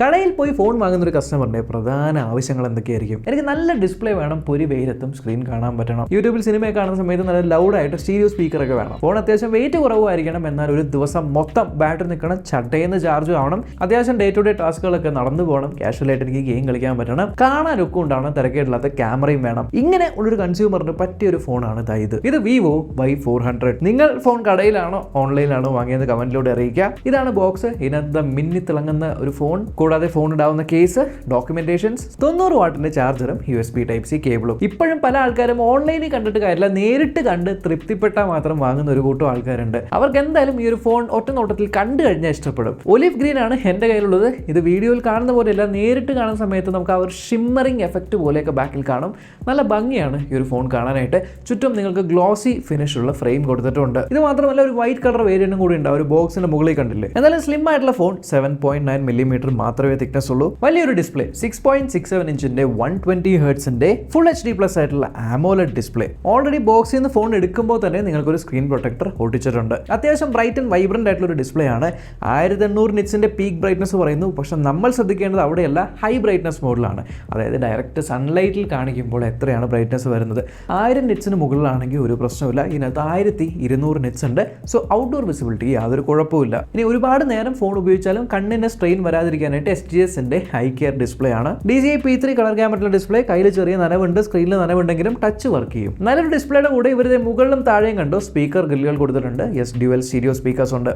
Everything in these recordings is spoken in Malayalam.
കടയിൽ പോയി ഫോൺ വാങ്ങുന്ന ഒരു കസ്റ്റമറിന്റെ പ്രധാന ആവശ്യങ്ങൾ എന്തൊക്കെയായിരിക്കും? എനിക്ക് നല്ല ഡിസ്പ്ലേ വേണം, പൊരി വെയിലത്തും സ്ക്രീൻ കാണാൻ പറ്റണം, യൂട്യൂബിൽ സിനിമയെ കാണുന്ന സമയത്ത് നല്ല ലൗഡായിട്ട് സ്റ്റീരിയോ സ്പീക്കറൊക്കെ വേണം, ഫോൺ അത്യാവശ്യം വെയിറ്റ് കുറവായിരിക്കണം, എന്നാൽ ഒരു ദിവസം മൊത്തം ബാറ്ററി നിൽക്കണം, ചട്ടയെന്ന് ചാർജ് ആവണം, അത്യാവശ്യം ഡേ ടു ഡേ ടാസ്കുകളൊക്കെ നടന്നു പോകണം, കാഷ്വലായിട്ട് എനിക്ക് ഗെയിം കളിക്കാൻ പറ്റണം, കാണാനൊക്കെ ഉണ്ടാവണം, തിരക്കേടില്ലാത്ത ക്യാമറയും വേണം. ഇങ്ങനെ ഉള്ളൊരു കൺസ്യൂമറിന് പറ്റിയ ഒരു ഫോണാണ് ഇത് വിവോ Y400. നിങ്ങൾ ഫോൺ കടയിലാണോ ഓൺലൈനിലാണോ വാങ്ങിയത് കമന്റിലൂടെ അറിയിക്കുക. ഇതാണ് ബോക്സ്. ഇതിനകത്ത് മിന്നി തിളങ്ങുന്ന ഒരു ഫോൺ, കൂടാതെ phone ഇടാവുന്ന case, documentations, 90 വാട്ടിന്റെ ചാർജറും USB Type-C കേബിളും. ഇപ്പോഴും പല ആൾക്കാരും ഓൺലൈനിൽ കണ്ടിട്ട് കാര്യമില്ല, നേരിട്ട് കണ്ട് തൃപ്തിപ്പെട്ടാൽ മാത്രം വാങ്ങുന്ന ഒരു കൂട്ടം ആൾക്കാരുണ്ട്. അവർക്ക് എന്തായാലും ഈ ഒരു ഫോൺ ഒറ്റ നോട്ടത്തിൽ കണ്ടു കഴിഞ്ഞാൽ ഇഷ്ടപ്പെടും. ഒലിവ് ഗ്രീൻ ആണ് എൻ്റെ കയ്യിലുള്ളത്. ഇത് വീഡിയോയിൽ കാണുന്ന പോലെയല്ല, നേരിട്ട് കാണുന്ന സമയത്ത് നമുക്ക് ആ ഒരു ഷിമ്മറിംഗ് എഫക്റ്റ് പോലെയൊക്കെ ബാക്കിൽ കാണും. നല്ല ഭംഗിയാണ് ഈ ഒരു ഫോൺ കാണാനായിട്ട്. ചുറ്റും നിങ്ങൾക്ക് ഗ്ലോസി ഫിനിഷ് ഉള്ള ഫ്രെയിം കൊടുത്തിട്ടുണ്ട്. ഇത് മാത്രമല്ല ഒരു വൈറ്റ് കളർ വേരിയന്റും കൂടി ഉണ്ട്, ഒരു ബോക്സിന്റെ മുകളിൽ കണ്ടില്ലേ. എന്നാലും സ്ലിം ആയിട്ടുള്ള ഫോൺ 7.9 mm മാത്രമേ തിക്നെസ് ഉള്ളൂ. വലിയൊരു ഡിസ്പ്ലേ 6.67 ഇഞ്ചിന്റെ 120 ഹെർട്സിന്റെ ഫുൾ HD പ്ലസ് ആയിട്ടുള്ള AMOLED ഡിസ്പ്ലേ. ഓൾറെഡി ബോക്സിൽ നിന്ന് ഫോൺ എടുക്കുമ്പോൾ തന്നെ നിങ്ങൾക്ക് ഒരു സ്ക്രീൻ പ്രൊട്ടക്ടർ ഒട്ടിച്ചിട്ടുണ്ട്. അത്യാവശ്യം ബ്രൈറ്റ് ആൻഡ് വൈബ്രന്റ് ആയിട്ടുള്ള ഒരു ഡിസ്പ്ലേ ആണ്. 1800 നിറ്റ്സിന്റെ പീക്ക് ബ്രൈറ്റ്നസ് പറയുന്നു. പക്ഷെ നമ്മൾ ശ്രദ്ധിക്കേണ്ടത് അവിടെയല്ല, ഹൈ ബ്രൈറ്റ്നസ് മോഡിലാണ്. അതായത് ഡയറക്റ്റ് സൺലൈറ്റിൽ കാണിക്കുമ്പോൾ എത്രയാണ് ബ്രൈറ്റ്നസ് വരുന്നത്. 1000 നിറ്റ്സിന് മുകളിലാണെങ്കിൽ ഒരു പ്രശ്നമില്ല. ഇതിനകത്ത് 1200 നിറ്റ്സ് ഉണ്ട്. സോ ഔട്ട്ഡോർ വിസിബിലിറ്റി യാതൊരു കുഴപ്പമില്ല. ഇനി ഒരുപാട് നേരം ഫോൺ ഉപയോഗിച്ചാലും കണ്ണിന് സ്ട്രെയിൻ വരാതിരിക്കാനായിട്ട് SGS-ന്റെ ഹൈ കെയർ ഡിസ്പ്ലേ ആണ്. DCI P3 colour camera display. കയ്യിൽ ചെറിയ നനവുണ്ട്, സ്ക്രീനിൽ നനവുണ്ടെങ്കിലും ടച്ച് വർക്ക് ചെയ്യും. നല്ലൊരു ഡിസ്പ്ലേയുടെ കൂടെ ഇവരുടെ മുകളിലും താഴെയും കണ്ടു സ്പീക്കർ ഗ്രില്ലുകൾ കൊടുത്തിട്ടുണ്ട്. ഡ്യുവൽ സ്റ്റീരിയോ സ്പീക്കേഴ്സ് ഉണ്ട്.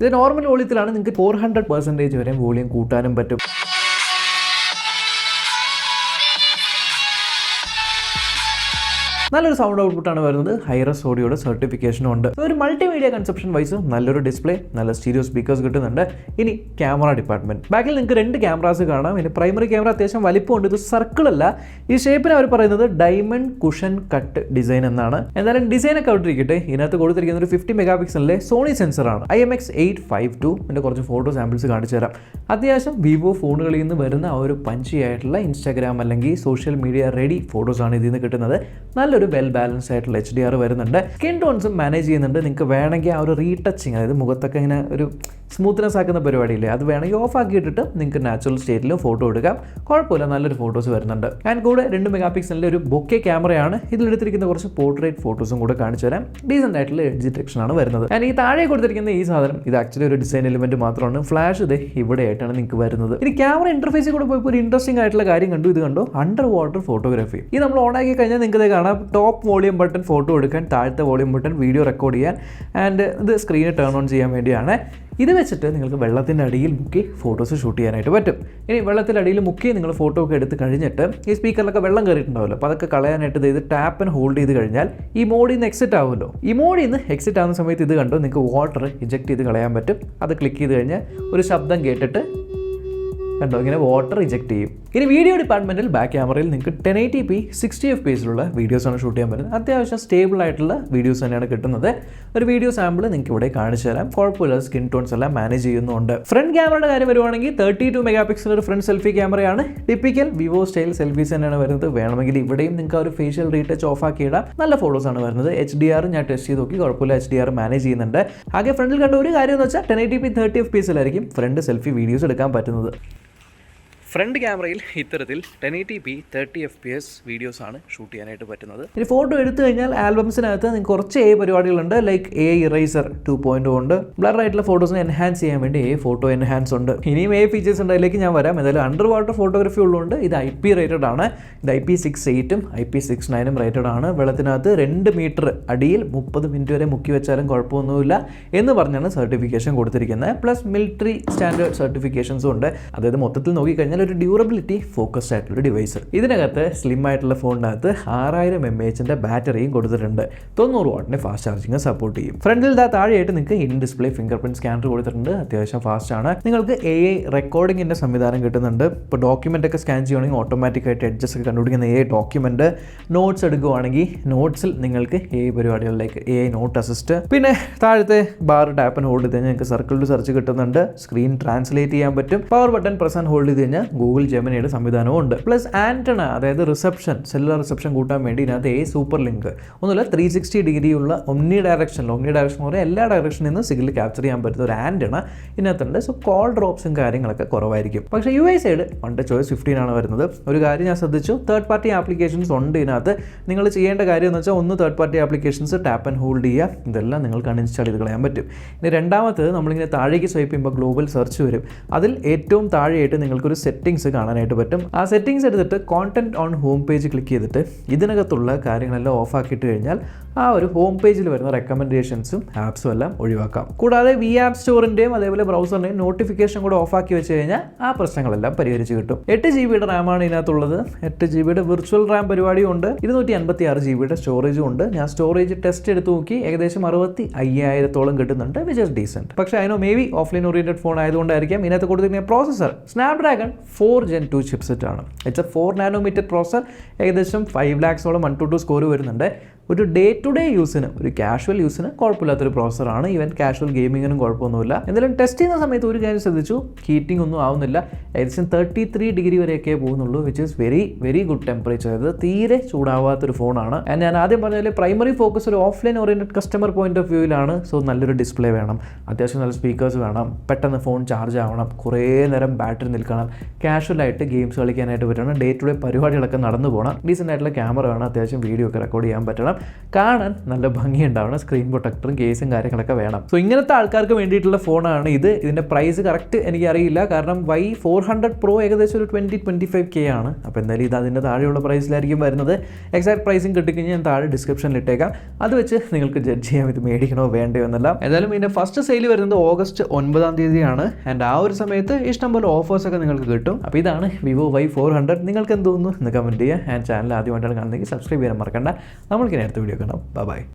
ഇത് നോർമൽ വോളിയത്തിലാണ്. നിങ്ങൾക്ക് 400% വരെ വോളിയം കൂട്ടാനും പറ്റും. നല്ലൊരു സൗണ്ട് ഔട്ട്പുട്ടാണ് വരുന്നത്. ഹൈറസ് ഓഡിയോയുടെ സർട്ടിഫിക്കേഷനും ഉണ്ട്. ഒരു മൾട്ടിമീഡിയ കൺസെപ്ഷൻ വൈസ് നല്ലൊരു ഡിസ്പ്ലേ, നല്ല സ്റ്റീരിയോ സ്പീക്കേഴ്സ് കിട്ടുന്നുണ്ട്. ഇനി ക്യാമറ ഡിപ്പാർട്ട്മെന്റ്. ബാക്കിൽ നിങ്ങൾക്ക് 2 ക്യാമറാസ് കാണാം. ഇനി പ്രൈമറി ക്യാമറ അത്യാവശ്യം വലിപ്പമുണ്ട്. ഇത് സർക്കിൾ അല്ല. ഈ ഷേപ്പിന് അവർ പറയുന്നത് ഡയമണ്ട് കുഷൻ കട്ട് ഡിസൈൻ എന്നാണ്. എന്തായാലും ഡിസൈനൊക്കെ ഔട്ടിരിക്കട്ടെ. ഇതിനകത്ത് കൊടുത്തിരിക്കുന്ന ഒരു 50 മെഗാപിക്സലിലെ സോണി സെൻസറാണ്. IMX852. എൻ്റെ കുറച്ച് ഫോട്ടോ സാമ്പിൾസ് കാണിച്ചു തരാം. അത്യാവശ്യം വിവോ ഫോണുകളിൽ നിന്ന് വരുന്ന ആ ഒരു പഞ്ചി ആയിട്ടുള്ള ഇൻസ്റ്റാഗ്രാം അല്ലെങ്കിൽ സോഷ്യൽ മീഡിയ റെഡി ഫോട്ടോസാണ് ഇതിൽ നിന്ന് കിട്ടുന്നത്. നല്ലൊരു വെൽ ബാലൻസ് ആയിട്ടുള്ള HDR വരുന്നുണ്ട്. സ്കിൻ ടോൺസും മാനേജ് ചെയ്യുന്നുണ്ട്. നിങ്ങൾക്ക് വേണമെങ്കിൽ ആ ഒരു റീടച്ചിങ്, അതായത് മുഖത്തൊക്കെ ഇങ്ങനെ ഒരു സ്മൂത്ത്നെസ് ആക്കുന്ന പരിപാടിയില്ലേ, അത് വേണമെങ്കിൽ ഓഫ് ആക്കിയിട്ടിട്ട് നിങ്ങൾക്ക് നാച്ചുറൽ സ്റ്റേറ്റിൽ ഫോട്ടോ എടുക്കാം. കുഴപ്പമില്ല, നല്ലൊരു ഫോട്ടോസ് വരുന്നുണ്ട്. ആൻഡ് കൂടെ 2 മെഗാപിക്സലിൻ്റെ ഒരു ബൊക്കെ ക്യാമറയാണ്. ഇതിലെടുത്തിരിക്കുന്ന കുറച്ച് പോർട്രേറ്റ് ഫോട്ടോസും കൂടെ കാണിച്ചു തരാം. ഡീസൻ്റ് ആയിട്ടുള്ള എഡ്ജ് ഡിറ്റക്ഷൻ ആണ് വരുന്നത്. ആൻഡ് ഈ താഴെ കൊടുത്തിരിക്കുന്ന ഈ സാധനം ഇത് ആക്ച്വലി ഒരു ഡിസൈൻ എലിമെന്റ് മാത്രമാണ്. ഫ്ലാഷ് ഇത് ഇവിടെയായിട്ടാണ് നിങ്ങൾക്ക് വരുന്നത്. ഇനി ക്യാമറ ഇന്റർഫേസിൽ കൂടെ പോയപ്പോൾ ഒരു ഇൻട്രസ്റ്റിംഗ് ആയിട്ടുള്ള കാര്യം കണ്ടു. ഇത് കണ്ടോ, അണ്ടർ വാട്ടർ ഫോട്ടോഗ്രാഫി. ഇത് നമ്മൾ ഓൺ ആക്കി കഴിഞ്ഞാൽ നിങ്ങൾക്ക് ഇത് കാണാം. ടോപ്പ് വോളിയം ബട്ടൺ ഫോട്ടോ എടുക്കാൻ, താഴത്തെ വോളിയം ബട്ടൺ വീഡിയോ റെക്കോർഡ് ചെയ്യാൻ, ആൻഡ് ഇത് സ്ക്രീന് ടേൺ ഓൺ ചെയ്യാൻ വേണ്ടിയാണ്. ഇത് വെച്ചിട്ട് നിങ്ങൾക്ക് വെള്ളത്തിൻ്റെ അടിയിൽ മുക്കി ഫോട്ടോസ് ഷൂട്ട് ചെയ്യാനായിട്ട് പറ്റും. ഇനി വെള്ളത്തിൻ്റെ അടിയിൽ മുക്കി നിങ്ങൾ ഫോട്ടോ ഒക്കെ എടുത്ത് കഴിഞ്ഞിട്ട് ഈ സ്പീക്കറിലൊക്കെ വെള്ളം കയറിയിട്ടുണ്ടാവുമല്ലോ, അപ്പോൾ അതൊക്കെ കളയാനായിട്ട് ഇത് ടാപ്പ് ആൻഡ് ഹോൾഡ് ചെയ്ത് കഴിഞ്ഞാൽ ഈ മോഡിൽ നിന്ന് എക്സിറ്റ് ആവുമല്ലോ. ഈ മോഡിൽ നിന്ന് എക്സിറ്റ് ആവുന്ന സമയത്ത് ഇത് കണ്ടോ, നിങ്ങൾക്ക് വാട്ടർ ഇജക്ട് ചെയ്ത് കളയാൻ പറ്റും. അത് ക്ലിക്ക് ചെയ്ത് കഴിഞ്ഞാൽ ഒരു ശബ്ദം കേട്ടിട്ട് കണ്ടോ ഇങ്ങനെ വാട്ടർ ഇജക്ട് ചെയ്യും. ഇനി വീഡിയോ ഡിപ്പാർട്ട്മെന്റിൽ ബാക്ക് ക്യാമറയിൽ നിങ്ങൾക്ക് 1080p 60 FPS വീഡിയോസാണ് ഷൂട്ട് ചെയ്യാൻ പറ്റുന്നത്. അത്യാവശ്യം സ്റ്റേബിൾ ആയിട്ടുള്ള വീഡിയോസ് തന്നെയാണ് കിട്ടുന്നത്. ഒരു വീഡിയോ സാമ്പിൾ നിങ്ങൾക്ക് ഇവിടെ കാണിച്ചു തരാം. കുഴപ്പമില്ല, സ്കിൻ ടോൺസ് എല്ലാം മാനേജ് ചെയ്യുന്നുണ്ട്. ഫ്രണ്ട് ക്യാമറയുടെ കാര്യം വരുവാണെങ്കിൽ 32 മെഗാപിക്സൽ ഒരു ഫ്രണ്ട് സെൽഫി ക്യാമറയാണ്. ടിപ്പിക്കൽ വിവോ സ്റ്റൈൽ സെൽഫീസ് തന്നെയാണ് വരുന്നത്. വേണമെങ്കിൽ ഇവിടെയും നിങ്ങൾക്ക് ഒരു ഫേഷ്യൽ റീടച്ച് ഓഫ് ആക്കി ഇടാം. നല്ല ഫോട്ടോസാണ് വരുന്നത്. HDR ഞാൻ ടെസ്റ്റ് ചെയ്ത് നോക്കി, കുഴപ്പമില്ല, HDR മാനേജ് ചെയ്യുന്നുണ്ട്. ആകെ ഫ്രണ്ടിൽ കണ്ട ഒരു കാര്യം എന്ന് വെച്ചാൽ 1080p 30 FPS front selfie videos എടുക്കാൻ പറ്റുന്നത്. ഫ്രണ്ട് ക്യാമറയിൽ ഇത്തരത്തിൽ 1080p 30 FPS വീഡിയോസാണ് ഷൂട്ട് ചെയ്യാനായിട്ട് പറ്റുന്നത്. ഇനി ഫോട്ടോ എടുത്തു കഴിഞ്ഞാൽ ആൽബംസിനകത്ത് നിങ്ങൾക്ക് കുറച്ച് പരിപാടികളുണ്ട്. ലൈക്ക് ഇറേസർ 2.0 ഉണ്ട്. ബ്ലർ ആയിട്ടുള്ള ഫോട്ടോസിനെ എൻഹാൻസ് ചെയ്യാൻ വേണ്ടി ഫോട്ടോ എൻഹാൻസ് ഉണ്ട്. ഇനിയും ഫീച്ചേഴ്സ് ഉണ്ട്, അതിലേക്ക് ഞാൻ വരാം. എന്തായാലും അണ്ടർ വാട്ടർ ഫോട്ടോഗ്രാഫി ഉള്ളതുകൊണ്ട് ഇത് IP റേറ്റഡ് ആണ്. ഇത് IP68 IP69 റേറ്റഡ് ആണ്. വെള്ളത്തിനകത്ത് 2 മീറ്റർ അടിയിൽ 30 മിനിറ്റ് വരെ മുക്കി വെച്ചാലും കുഴപ്പമൊന്നുമില്ല എന്ന് പറഞ്ഞാണ് സർട്ടിഫിക്കേഷൻ കൊടുത്തിരിക്കുന്നത്. പ്ലസ് മിലിറ്ററി സ്റ്റാൻഡേർഡ് സർട്ടിഫിക്കേഷൻസും ഉണ്ട്. അതായത് മൊത്തത്തിൽ നോക്കിക്കഴിഞ്ഞാൽ ഒരു ഡ്യൂറബിലിറ്റി ഫോക്കസ്ഡ് ആയിട്ടുള്ള ഡിവൈസ്. ഇതിനകത്ത് സ്ലിം ആയിട്ടുള്ള ഫോണിനകത്ത് 6000 mAh ബാറ്ററിയും കൊടുത്തിട്ടുണ്ട്. 90 വാട്ടിന്റെ ഫാസ്റ്റ് ചാർജിങ് സപ്പോർട്ട് ചെയ്യും. ഫ്രണ്ടിൽ താഴെയായിട്ട് നിങ്ങൾക്ക് in display finger print scanner കൊടുത്തിട്ടുണ്ട്. അത്യാവശ്യം ഫാസ്റ്റ് ആണ്. നിങ്ങൾക്ക് AI റെക്കോർഡിങ്ങിന്റെ സംവിധാനം കിട്ടുന്നുണ്ട്. ഇപ്പോൾ ഡോക്യുമെന്റ് ഒക്കെ സ്കാൻ ചെയ്യുകയാണെങ്കിൽ ഓട്ടോമാറ്റിക് ആയിട്ട് എഡ്ജസ് ഒക്കെ കണ്ടുപിടിക്കുന്ന AI ഡോക്യുമെന്റ്. നോട്ട്സ് എടുക്കുകയാണെങ്കിൽ നോട്ട്സിൽ നിങ്ങൾക്ക് AI പരിപാടികളിലേക്ക് AI നോട്ട് അസിസ്റ്റ്. പിന്നെ താഴത്തെ ബാർ ടാപ്പ് ആൻഡ് ഹോൾഡ് ചെയ്ത് കഴിഞ്ഞാൽ നിങ്ങൾക്ക് സർക്കിൾ ടു സെർച്ച് കിട്ടുന്നുണ്ട്. സ്ക്രീൻ ട്രാൻസ്ലേറ്റ് ചെയ്യാൻ പറ്റും. Power button press and hold ചെയ്ത് കഴിഞ്ഞാൽ ഗൂഗിൾ ജെമിനിയുടെ സംവിധാനവും ഉണ്ട്. പ്ലസ് ആൻറ്റണ, അതായത് റിസപ്ഷൻ, സെല്ലുലാർ റിസപ്ഷൻ കൂട്ടാൻ വേണ്ടി ഇതിനകത്ത് സൂപ്പർ ലിങ്ക്, ഒന്നുമില്ല 360 ഡിഗ്രിയുള്ള ഒമ്നി ഡയറക്ഷൻ എന്ന് പറഞ്ഞാൽ എല്ലാ ഡയറക്ഷനിൽ നിന്ന് സിഗ്നൽ ക്യാപ്ചർ ചെയ്യാൻ പറ്റുന്ന ഒരു ആൻറ്റണ ഇതിനകത്തുണ്ട്. സോ കോൾ ഡ്രോപ്സും കാര്യങ്ങളൊക്കെ കുറവായിരിക്കും. പക്ഷേ U I side one choice 15 ആണ് വരുന്നത്. ഒരു കാര്യം ഞാൻ ശ്രദ്ധിച്ചു, തേർഡ് പാർട്ടി ആപ്ലിക്കേഷൻസ് ഉണ്ട് ഇതിനകത്ത്. നിങ്ങൾ ചെയ്യേണ്ട കാര്യം എന്ന് വെച്ചാൽ ഒന്ന് third party applications tap and hold ചെയ്യുക, ഇതെല്ലാം നിങ്ങൾക്ക് അൺഇൻസ്റ്റാൾ ചെയ്ത് കളയാൻ പറ്റും. ഇനി രണ്ടാമത് നമ്മളിങ്ങനെ താഴേക്ക് സ്വൈപ്പ് ചെയ്യുമ്പോൾ ഗ്ലോബൽ സെർച്ച് വരും. അതിൽ ഏറ്റവും താഴെയായിട്ട് നിങ്ങൾക്കൊരു സെറ്റിംഗ്സ് കാണാനായിട്ട് പറ്റും. ആ സെറ്റിംഗ്സ് എടുത്തിട്ട് content on home page click ചെയ്തിട്ട് ഇതിനകത്തുള്ള കാര്യങ്ങളെല്ലാം ഓഫ് ആക്കിയിട്ട് കഴിഞ്ഞാൽ ആ ഒരു ഹോം പേജിൽ വരുന്ന റെക്കമെൻഡേഷൻസും ആപ്സും എല്ലാം ഒഴിവാക്കാം. കൂടാതെ വി ആപ്പ് സ്റ്റോറിൻ്റെയും അതേപോലെ ബ്രൗസറിൻ്റെയും നോട്ടിഫിക്കേഷൻ കൂടെ ഓഫ് ആക്കി വെച്ച് കഴിഞ്ഞാൽ ആ പ്രശ്നങ്ങളെല്ലാം പരിഹരിച്ച് കിട്ടും. 8 GB റാമാണ് ഇതിനകത്തുള്ളത്. 8 GB വിർച്വൽ റാം പരിപാടിയും ഉണ്ട്. 256 GB സ്റ്റോറേജും ഉണ്ട്. ഞാൻ സ്റ്റോറേജ് ടെസ്റ്റ് എടുത്ത് നോക്കി, ഏകദേശം 65,000 കിട്ടുന്നുണ്ട്, വിച്ച് ഇസ് ഡീസെന്റ്. പക്ഷേ അതിനോ may be offline oriented phone ആയതുകൊണ്ടായിരിക്കും ഇതിനകത്ത് കൊടുത്തിരിക്കുന്ന പ്രോസസർ സ്നാപ്ഡ്രാഗൺ 4 Gen 2 ചിപ്സെറ്റ് ആണ്. It's a 4 nm processor. ഏകദേശം 5 lakhs വൺ ടു സ്കോർ വരുന്നുണ്ട്. ഒരു ഡേ ടു ഡേ യൂസിന്, ഒരു കാഷ്വൽ യൂസിന് കുഴപ്പമില്ലാത്തൊരു പ്രോസറാണ്. ഈവൻ കാഷ്വൽ ഗെയിമിങ്ങിനും കുഴപ്പമൊന്നുമില്ല. എന്തായാലും ടെസ്റ്റ് ചെയ്യുന്ന സമയത്ത് ഒരു കാര്യം ശ്രദ്ധിച്ചു, ഹീറ്റിംഗ് ഒന്നും ആവുന്നില്ല. ഏകദേശം 33 ഡിഗ്രി വരെയൊക്കെ പോകുന്നുള്ളൂ, which is very good temperature. അത് തീരെ ചൂടാവാത്തൊരു ഫോണാണ്. ഞാൻ ആദ്യം പറഞ്ഞാൽ പ്രൈമറി ഫോക്കസ് ഒരു offline oriented customer point of വ്യൂവിലാണ്. സോ നല്ലൊരു ഡിസ്പ്ലേ വേണം, അത്യാവശ്യം നല്ല സ്പീക്കേഴ്സ് വേണം, പെട്ടെന്ന് ഫോൺ ചാർജ് ആവണം, കുറേ നേരം ബാറ്ററി നിൽക്കണം, കാഷ്വലായിട്ട് ഗെയിംസ് കളിക്കാനായിട്ട് പറ്റണം, ഡേ ടു ഡേ പരിപാടികളൊക്കെ നടന്നു പോകണം, ഡീസൻ്റ് ആയിട്ടുള്ള ക്യാമറ വേണം, അത്യാവശ്യം വീഡിയോ ഒക്കെ റെക്കോർഡ് ചെയ്യാൻ പറ്റണം, കാണാൻ നല്ല ഭംഗി ഉണ്ടാവണം, സ്ക്രീൻ പ്രൊട്ടക്ടറും കേസും കാര്യങ്ങളൊക്കെ വേണം. സോ ഇങ്ങനത്തെ ആൾക്കാർക്ക് വേണ്ടിയിട്ടുള്ള ഫോണാണ് ഇത്. ഇതിൻ്റെ പ്രൈസ് കറക്റ്റ് എനിക്കറിയില്ല, കാരണം Y400 Pro ഏകദേശം ഒരു 20-25K ആണ്. അപ്പോൾ എന്തായാലും ഇത് അതിൻ്റെ താഴെയുള്ള പ്രൈസിലായിരിക്കും വരുന്നത്. എക്സാക്ട് പ്രൈസിങ് കിട്ടിക്കഴിഞ്ഞാൽ ഞാൻ താഴെ ഡിസ്ക്രിപ്ഷനിൽ ഇട്ടേക്കാം. അത് വെച്ച് നിങ്ങൾക്ക് ജഡ്ജ് ചെയ്യാം ഇത് മേടിക്കണോ വേണ്ടയോ എന്നെല്ലാം. ഏതായാലും ഇതിൻ്റെ ഫസ്റ്റ് സെയിൽ വരുന്നത് August 9 ആൻഡ് ആ ഒരു സമയത്ത് ഇഷ്ടംപോലെ ഓഫേഴ്സൊക്കെ നിങ്ങൾക്ക് കിട്ടും. അപ്പോൾ ഇതാണ് Vivo Y400. നിങ്ങൾക്ക് എന്ത് തോന്നുന്നു എന്ന് കമൻറ്റ് ചെയ്യുക. ആൻഡ് ചാനൽ ആദ്യമായിട്ടാണ് കാണുന്നതെങ്കിൽ സബ്സ്ക്രൈബ് ചെയ്യാൻ മറക്കണ്ട. നമ്മൾക്കിനി അടുത്ത വീഡിയോ കാണാം. ബൈ.